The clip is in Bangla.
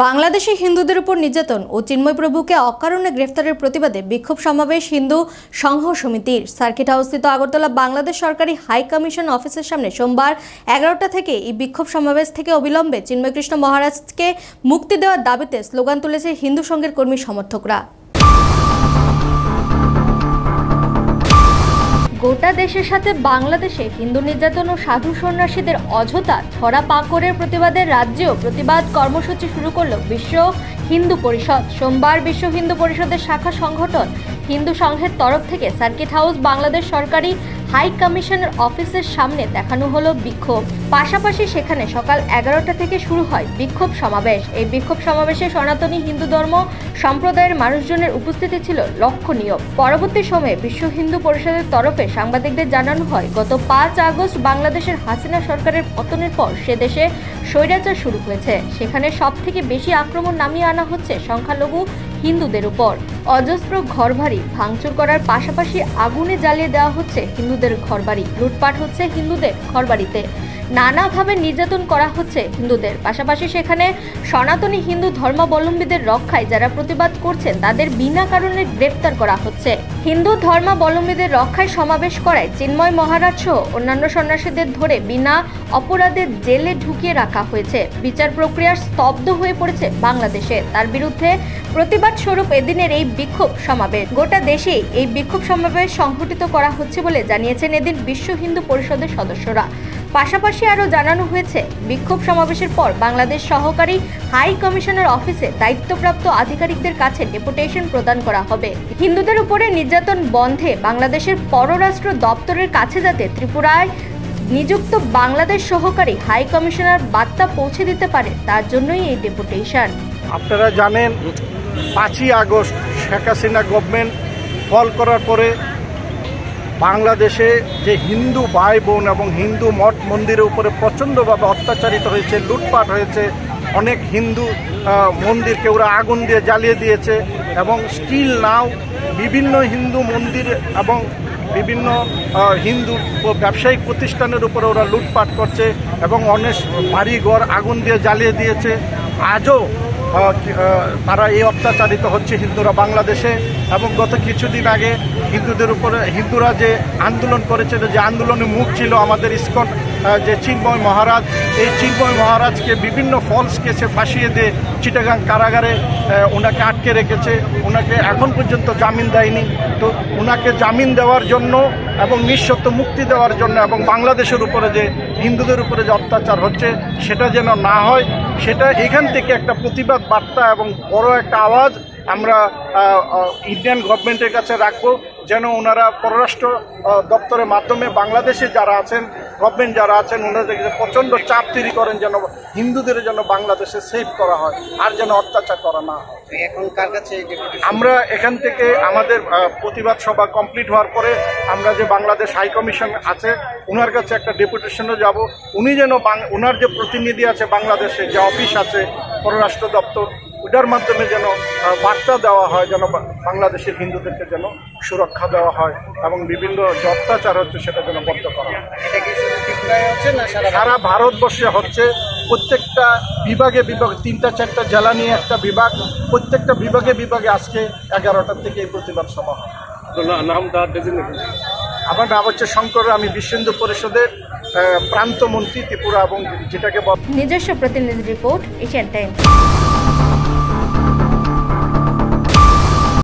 বাংলাদেশে হিন্দুদের উপর নির্যাতন ও চিন্ময় প্রভুকে অকারণে গ্রেফতারের প্রতিবাদে বিক্ষোভ সমাবেশ হিন্দু সংঘ সমিতির সার্কিট হাউসস্থিত আগরতলা বাংলাদেশ সরকারি হাই কমিশন অফিসের সামনে সোমবার 11টা থেকে এই বিক্ষোভ সমাবেশ থেকে অবিলম্বে চিন্ময় কৃষ্ণ মহারাজকে মুক্তি দেওয়ার দাবিতে স্লোগান তুলেছে হিন্দু সংঘের কর্মী সমর্থকরা। গোটা দেশের সাথে বাংলাদেশে হিন্দু নির্যাতন ও সাধু সন্ন্যাসীদের অযথা ছড়া পাকড়ের প্রতিবাদে রাজ্যেও প্রতিবাদ কর্মসূচি শুরু করল বিশ্ব হিন্দু পরিষদ। সোমবার বিশ্ব হিন্দু পরিষদের শাখা সংগঠন হিন্দু সংঘের তরফ থেকে সার্কিট হাউস বাংলাদেশ সরকারি হাই কমিশনের অফিসের সামনে দেখানো হলো বিক্ষোভ। পাশাপাশি সেখানে সকাল 11টা থেকে শুরু হয় বিক্ষোভ সমাবেশ। এই বিক্ষোভ সমাবেশে সনাতনী হিন্দু ধর্ম সম্প্রদায়ের মানুষজনের উপস্থিতি ছিল লক্ষণীয়। পরবর্তী সময়ে বিশ্ব হিন্দু পরিষদের তরফে সাংবাদিকদের জানানো হয়, গত 5 আগস্ট বাংলাদেশের হাসিনা সরকারের পতনের পর সে দেশে স্বৈরাচার শুরু হয়েছে। সেখানে সবথেকে বেশি আক্রমণ নামিয়ে আনা হচ্ছে সংখ্যালঘু হিন্দুদের উপর। অজস্র ঘরবাড়ি ভাঙচুর করার পাশাপাশি আগুনে জ্বালিয়ে দেওয়া হচ্ছে হিন্দুদের ঘরবাড়ি, লুটপাট হচ্ছে হিন্দুদের ঘরবাড়িতে, নানাভাবে নির্যাতন করা হচ্ছে হিন্দুদের। পাশাপাশি সেখানে সনাতনী হিন্দু ধর্মাবলম্বীদের রক্ষায় যারা প্রতিবাদ করছেন তাদের বিনা কারণে গ্রেপ্তার করা হচ্ছে। হিন্দু ধর্মাবলম্বীদের রক্ষায় সমাবেশ করায় চিন্ময় মহারাজ সহ অন্যান্য সন্ন্যাসীদের ধরে বিনা অপরাধে জেলে ঢুকিয়ে রাখা হয়েছে। বিচার প্রক্রিয়া স্তব্ধ হয়ে পড়েছে বাংলাদেশে। তার বিরুদ্ধে প্রতিবাদ স্বরূপ এদিনের এই বিক্ষোভ সমাবেশ। গোটা দেশেই এই বিক্ষোভ সমাবেশ সংঘটিত করা হচ্ছে বলে জানিয়েছেন এদিন বিশ্ব হিন্দু পরিষদের সদস্যরা। পাশাপাশি আরও জানানো হয়েছে, বিক্ষোভ সমাবেশের পর বাংলাদেশ সহকারী হাই কমিশনের অফিসে দায়িত্বপ্রাপ্ত আধিকারিকদের কাছে ডেপুটেশন প্রদান করা হবে। হিন্দুদের উপরে নির্যাতন বন্ধে বাংলাদেশের পররাষ্ট্র দপ্তরের কাছে যাতে ত্রিপুরায় নিযুক্ত বাংলাদেশ সহকারী হাই কমিশনার বার্তা পৌঁছে দিতে পারে, তার জন্যই এই ডেপুটেশন। আপনারা জানেন 5ই আগস্ট শেখ হাসিনা গভর্নমেন্ট ফল করার পরে বাংলাদেশে যে হিন্দু ভাই বোন এবং হিন্দু মঠ মন্দিরের উপরে প্রচণ্ডভাবে অত্যাচারিত হয়েছে, লুটপাট হয়েছে। অনেক হিন্দু মন্দিরকে ওরা আগুন দিয়ে জ্বালিয়ে দিয়েছে এবং স্টিল নাও বিভিন্ন হিন্দু মন্দির এবং বিভিন্ন হিন্দু ব্যবসায়িক প্রতিষ্ঠানের উপরে ওরা লুটপাট করছে এবং অনেক বাড়িঘর আগুন দিয়ে জ্বালিয়ে দিয়েছে। আজও তারা এই অত্যাচারিত হচ্ছে হিন্দুরা বাংলাদেশে। এবং গত কিছুদিন আগে হিন্দুরা যে আন্দোলন করেছিল, যে আন্দোলনের মুখ ছিল আমাদের ইসকন যে চিন্ময় মহারাজ, এই চিন্ময় মহারাজকে বিভিন্ন ফলস কেসে ফাঁসিয়ে দিয়ে চিটাগাং কারাগারে ওনাকে আটকে রেখেছে। ওনাকে এখন পর্যন্ত জামিন দেয়নি। তো ওনাকে জামিন দেওয়ার জন্য এবং নিঃশর্ত মুক্তি দেওয়ার জন্য এবং বাংলাদেশের উপরে যে হিন্দুদের উপরে যে অত্যাচার হচ্ছে সেটা যেন না হয়, সেটা এখান থেকে একটা প্রতিবাদ বার্তা এবং বড় একটা আওয়াজ আমরা ইন্ডিয়ান গভর্নমেন্টের কাছে রাখবো, যেন ওনারা পররাষ্ট্র দপ্তরের মাধ্যমে বাংলাদেশে যারা আছেন, গভর্নমেন্ট যারা আছেন, ওনাদেরকে প্রচণ্ড চাপ তৈরি করেন যেন হিন্দুদের যেন বাংলাদেশে সেভ করা হয় আর যেন অত্যাচার করা না হয়। এখন কার কাছে আমরা এখান থেকে আমাদের প্রতিবাদ সভা কমপ্লিট হওয়ার পরে আমরা যে বাংলাদেশ হাই কমিশন আছে ওনার কাছে একটা ডেপুটেশনে যাব। উনি যেন ওনার যে প্রতিনিধি আছে বাংলাদেশে, যে অফিস আছে পররাষ্ট্র দপ্তর, ওটার মাধ্যমে যেন বার্তা দেওয়া হয় যেন বাংলাদেশের হিন্দুদেরকে যেন সুরক্ষা দেওয়া হয় এবং বিভিন্ন যে অত্যাচার হচ্ছে সেটা যেন বন্ধ করা হয়। সারা ভারতবর্ষে হচ্ছে। প্রত্যেকটা বিভাগে 3-4টা জেলা নিয়ে একটা বিভাগ, প্রত্যেকটা বিভাগে আজকে 11টার থেকে এই প্রতিবাদ সভা হয়। আমার নাম হচ্ছে শঙ্কর, আমি বিশ্ব হিন্দু পরিষদের প্রান্ত মন্ত্রী ত্রিপুরা এবং যেটাকে নিজস্ব প্রতিনিধি রিপোর্ট এশিয়ান টাইমস।